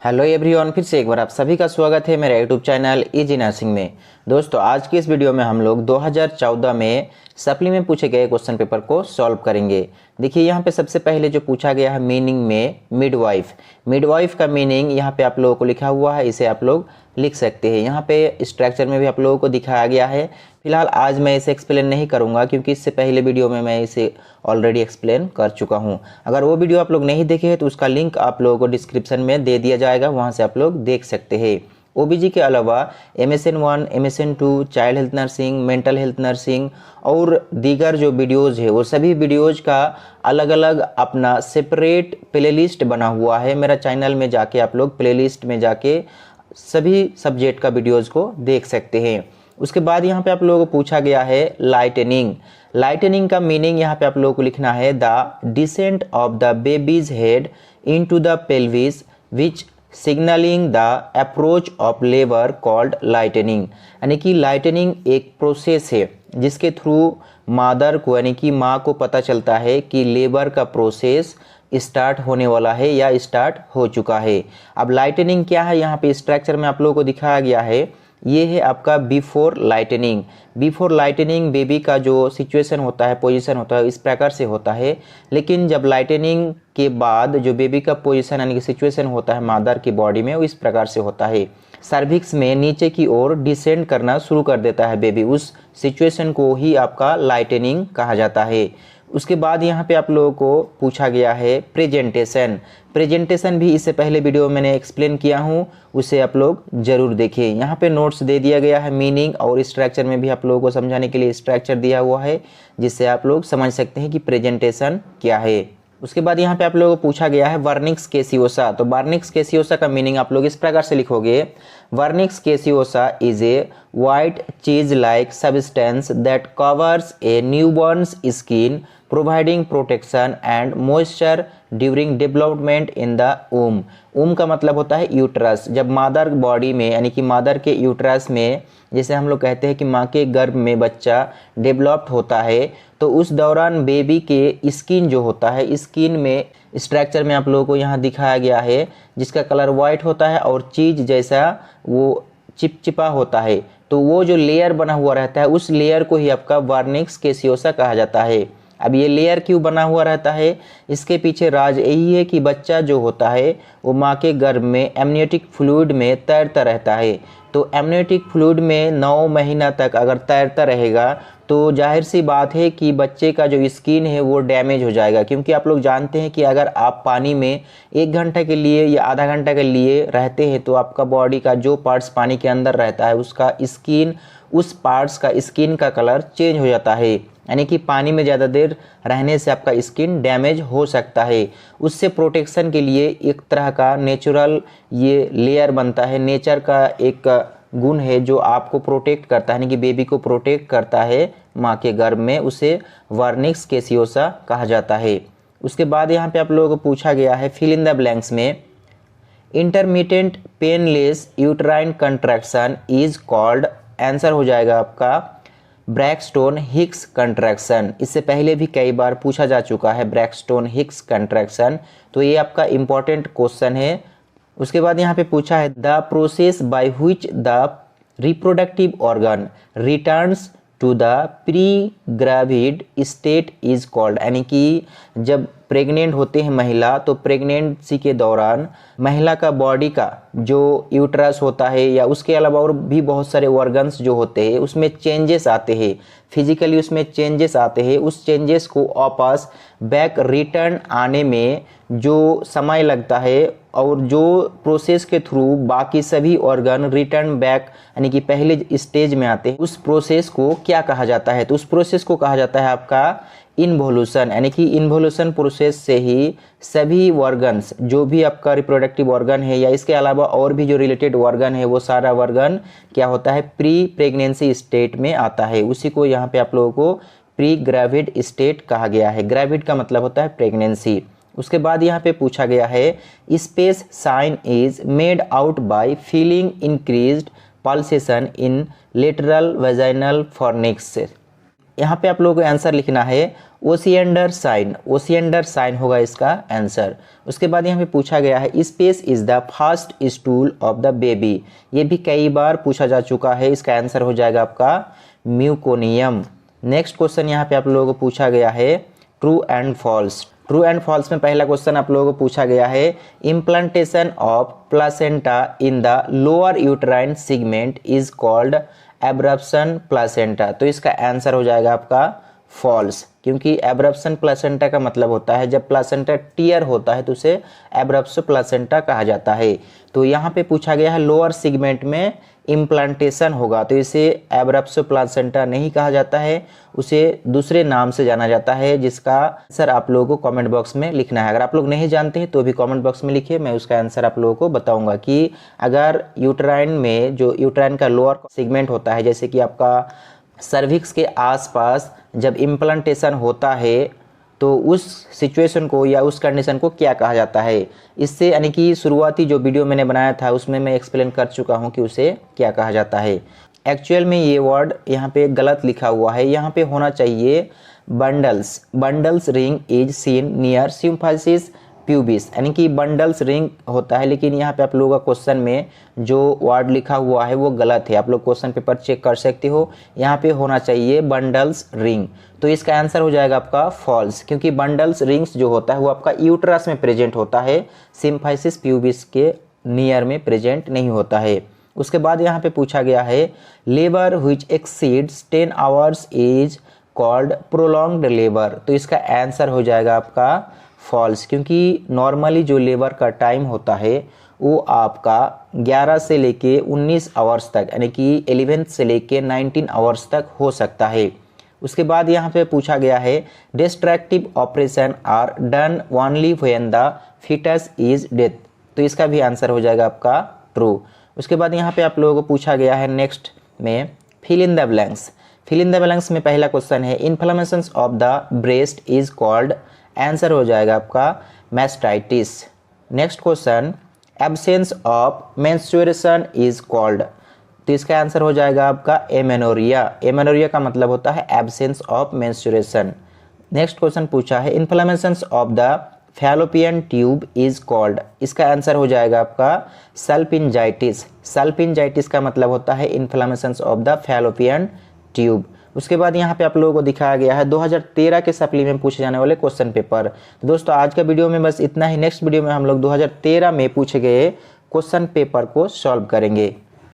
Hello everyone, फिर से एक बार आप सभी का स्वागत है मेरे यूट्यूब चैनल इजी नर्सिंग में। दोस्तों, आज की इस वीडियो में हम लोग 2014 में सप्ली में पूछे गए क्वेश्चन पेपर को सॉल्व करेंगे। देखिए, यहाँ पे सबसे पहले जो पूछा गया है मीनिंग में मिडवाइफ। मिडवाइफ का मीनिंग यहाँ पे आप लोगों को लिखा हुआ है, इसे आप लोग लिख सकते हैं। यहाँ पे स्ट्रक्चर में भी आप लोगों को दिखाया गया है। फिलहाल आज मैं इसे एक्सप्लेन नहीं करूँगा क्योंकि इससे पहले वीडियो में मैं इसे ऑलरेडी एक्सप्लेन कर चुका हूँ। अगर वो वीडियो आप लोग नहीं देखे हैं तो उसका लिंक आप लोगों को डिस्क्रिप्शन में दे दिया जाएगा, वहाँ से आप लोग देख सकते हैं। ओबीजी के अलावा MSN 1, MSN 2, child health nursing, mental health nursing और दीगर जो वीडियोज़ है वो सभी वीडियोज़ का अलग अलग अपना सेपरेट प्लेलिस्ट बना हुआ है। मेरा चैनल में जाके आप लोग प्लेलिस्ट में जाके सभी सब्जेक्ट का वीडियोज़ को देख सकते हैं। उसके बाद यहाँ पे आप लोगों को पूछा गया है लाइटनिंग। लाइटनिंग का मीनिंग यहाँ पे आप लोगों को लिखना है the descent of the babies head into the pelvis which signalling the approach of labour called lightning. यानी कि लाइटनिंग एक प्रोसेस है जिसके थ्रू मादर को यानी कि माँ को पता चलता है कि लेबर का प्रोसेस स्टार्ट होने वाला है या स्टार्ट हो चुका है। अब लाइटनिंग क्या है, यहाँ पे स्ट्रक्चर में आप लोगों को दिखाया गया है। ये है आपका before lightning. Before lightning baby का जो सिचुएशन होता है, पोजीशन होता है, इस प्रकार से होता है। लेकिन जब लाइटनिंग के बाद जो बेबी का पोजीशन यानी कि सिचुएशन होता है मादर की बॉडी में, वो इस प्रकार से होता है। सर्विक्स में नीचे की ओर डिसेंड करना शुरू कर देता है बेबी, उस सिचुएशन को ही आपका लाइटनिंग कहा जाता है। उसके बाद यहाँ पे आप लोगों को पूछा गया है प्रेजेंटेशन। प्रेजेंटेशन भी इससे पहले वीडियो मैंने एक्सप्लेन किया हूँ, उसे आप लोग जरूर देखिए। यहाँ पे नोट्स दे दिया गया है मीनिंग और स्ट्रक्चर में भी आप लोगों को समझाने के लिए स्ट्रक्चर दिया हुआ है, जिससे आप लोग समझ सकते हैं कि प्रेजेंटेशन क्या है। उसके बाद यहाँ पे आप लोगों को पूछा गया है वर्निक्स केसियोसा। तो वर्निक्स केसियोसा का मीनिंग आप लोग इस प्रकार से लिखोगे, vernix caseosa is a white cheese like substance that covers a newborn's skin providing protection and moisture during development in the womb। womb का मतलब होता है यूट्रस। जब मादर बॉडी में यानी कि मादर के यूट्रस में, जैसे हम लोग कहते हैं कि माँ के गर्भ में बच्चा डेवलप्ड होता है, तो उस दौरान बेबी के स्किन जो होता है, स्किन में स्ट्रक्चर में आप लोगों को यहाँ दिखाया गया है, जिसका कलर वाइट होता है और चीज जैसा वो चिपचिपा होता है। तो वो जो लेयर बना हुआ रहता है, उस लेयर को ही आपका वर्निक्स केसियोसा कहा जाता है। अब ये लेयर क्यों बना हुआ रहता है, इसके पीछे राज यही है कि बच्चा जो होता है वो माँ के गर्भ में एमनियोटिक फ्लूइड में तैरता रहता है। तो एमनियोटिक फ्लूइड में 9 महीना तक अगर तैरता रहेगा तो जाहिर सी बात है कि बच्चे का जो स्किन है वो डैमेज हो जाएगा। क्योंकि आप लोग जानते हैं कि अगर आप पानी में 1 घंटा के लिए या आधा घंटा के लिए रहते हैं तो आपका बॉडी का जो पार्ट्स पानी के अंदर रहता है उसका स्किन, उस पार्ट्स का स्किन का कलर चेंज हो जाता है। यानी कि पानी में ज़्यादा देर रहने से आपका स्किन डैमेज हो सकता है। उससे प्रोटेक्शन के लिए एक तरह का नेचुरल ये लेयर बनता है, नेचर का एक गुण है जो आपको प्रोटेक्ट करता है, यानी कि बेबी को प्रोटेक्ट करता है माँ के गर्भ में, उसे वर्निक्स केसियोसा कहा जाता है। उसके बाद यहाँ पे आप लोगों को पूछा गया है फिल इन द ब्लैंक्स में intermittent painless uterine contraction is called, answer हो जाएगा आपका ब्रैक्सटोन हिक्स कंट्रैक्शन। इससे पहले भी कई बार पूछा जा चुका है ब्रैक्सटोन हिक्स कंट्रैक्शन, तो ये आपका इंपॉर्टेंट क्वेश्चन है। उसके बाद यहाँ पे पूछा है the process by which the reproductive organ returns to the pre gravid state is called. यानी कि जब प्रेग्नेंट होते हैं महिला, तो प्रेगनेंसी के दौरान महिला का बॉडी का जो यूट्रस होता है या उसके अलावा और भी बहुत सारे ऑर्गन्स जो होते हैं उसमें चेंजेस आते हैं, फिजिकली उसमें चेंजेस आते हैं। उस चेंजेस को वापस बैक रिटर्न आने में जो समय लगता है और जो प्रोसेस के थ्रू बाकी सभी ऑर्गन रिटर्न बैक यानी कि पहले स्टेज में आते हैं, उस प्रोसेस को क्या कहा जाता है? तो उस प्रोसेस को कहा जाता है आपका इन्वोल्यूशन। यानी कि इन्वोल्यूशन प्रोसेस से ही सभी ऑर्गन्स, जो भी आपका रिप्रोडक्टिव ऑर्गन है या इसके अलावा और भी जो रिलेटेड ऑर्गन है, वो सारा ऑर्गन क्या होता है, प्री प्रेगनेंसी स्टेट में आता है। उसी को यहाँ पे आप लोगों को प्री ग्रेविड स्टेट कहा गया है। ग्रेविड का मतलब होता है प्रेगनेंसी। उसके बाद यहाँ पे पूछा गया है space sign is made out by feeling increased pulsation in lateral vaginal fornix. यहाँ पे आप लोगों को आंसर लिखना है ओसिएंडर साइन, ओसिएंडर साइन होगा इसका आंसर। उसके बाद यहाँ पे पूछा गया है space is the fast stool of the baby, ये भी कई बार पूछा जा चुका है, इसका आंसर हो जाएगा आपका म्यूकोनियम। नेक्स्ट क्वेश्चन यहाँ पे आप लोगों को पूछा गया है true and false. True and false में पहला क्वेश्चन आप लोगों को पूछा गया है implantation of placenta in the lower uterine segment is called abruption placenta, तो इसका आंसर हो जाएगा आपका फॉल्स, क्योंकि एब्रप्शन प्लासेंटा का मतलब होता है जब प्लासेंटा टियर होता है तो उसे एब्रप्शन प्लासेंटा कहा जाता है। तो यहाँ पे पूछा गया है लोअर सेगमेंट में इम्प्लांटेशन होगा तो इसे एब्रप्शन प्लासेंटा नहीं कहा जाता है, उसे दूसरे नाम से जाना जाता है, जिसका आंसर आप लोगों को कमेंट बॉक्स में लिखना है। अगर आप लोग नहीं जानते हैं तो भी कमेंट बॉक्स में लिखिए, मैं उसका आंसर आप लोगों को बताऊंगा कि अगर यूट्राइन में जो यूट्राइन का लोअर सेगमेंट होता है, जैसे कि आपका सर्विक्स के आसपास जब इम्प्लांटेशन होता है तो उस सिचुएशन को या उस कंडीशन को क्या कहा जाता है, इससे यानी कि शुरुआती जो वीडियो मैंने बनाया था उसमें मैं एक्सप्लेन कर चुका हूं कि उसे क्या कहा जाता है। एक्चुअल में ये वर्ड यहाँ पे गलत लिखा हुआ है, यहाँ पे होना चाहिए bundles, bundles ring is seen near symphysis pubis, यानी कि बंडल्स रिंग होता है, लेकिन यहाँ पे आप लोगों का क्वेश्चन में जो वर्ड लिखा हुआ है वो गलत है। आप लोग क्वेश्चन पेपर चेक कर सकते हो, यहाँ पे होना चाहिए बंडल्स रिंग, तो इसका आंसर हो जाएगा आपका फॉल्स, क्योंकि बंडल्स रिंग्स जो होता है वो आपका यूट्रस में प्रेजेंट होता है, सिम्फाइसिस प्यूबिस के नियर में प्रेजेंट नहीं होता है। उसके बाद यहाँ पे पूछा गया है labour which exceeds 10 hours is called prolonged labour, तो इसका आंसर हो जाएगा आपका फॉल्स, क्योंकि नॉर्मली जो लेबर का टाइम होता है वो आपका 11 से लेके 19 आवर्स तक, यानी कि 11 से लेके 19 आवर्स तक हो सकता है। उसके बाद यहाँ पे पूछा गया है destructive operation are done only when the fetus is death, तो इसका भी आंसर हो जाएगा आपका ट्रू। उसके बाद यहाँ पे आप लोगों को पूछा गया है नेक्स्ट में fill in the blanks. Fill in the blanks में पहला क्वेश्चन है inflammation of the breast is called, answer हो जाएगा आपका mastitis. Next question absence of menstruation is called, तो इसका आंसर हो जाएगा आपका एमेनोरिया, एमेनोरिया का मतलब होता है absence of menstruation. Next question पूछा है inflammation of the fallopian tube is called, इसका आंसर हो जाएगा आपका सल्पिंजाइटिस, सल्पिंजाइटिस का मतलब होता है inflammation of the fallopian tube. उसके बाद यहाँ पे आप लोगों को दिखाया गया है 2013 के सप्ली में पूछे जाने वाले क्वेश्चन पेपर। तो दोस्तों आज का वीडियो में बस इतना ही, नेक्स्ट वीडियो में हम लोग 2013 में पूछे गए क्वेश्चन पेपर को सॉल्व करेंगे।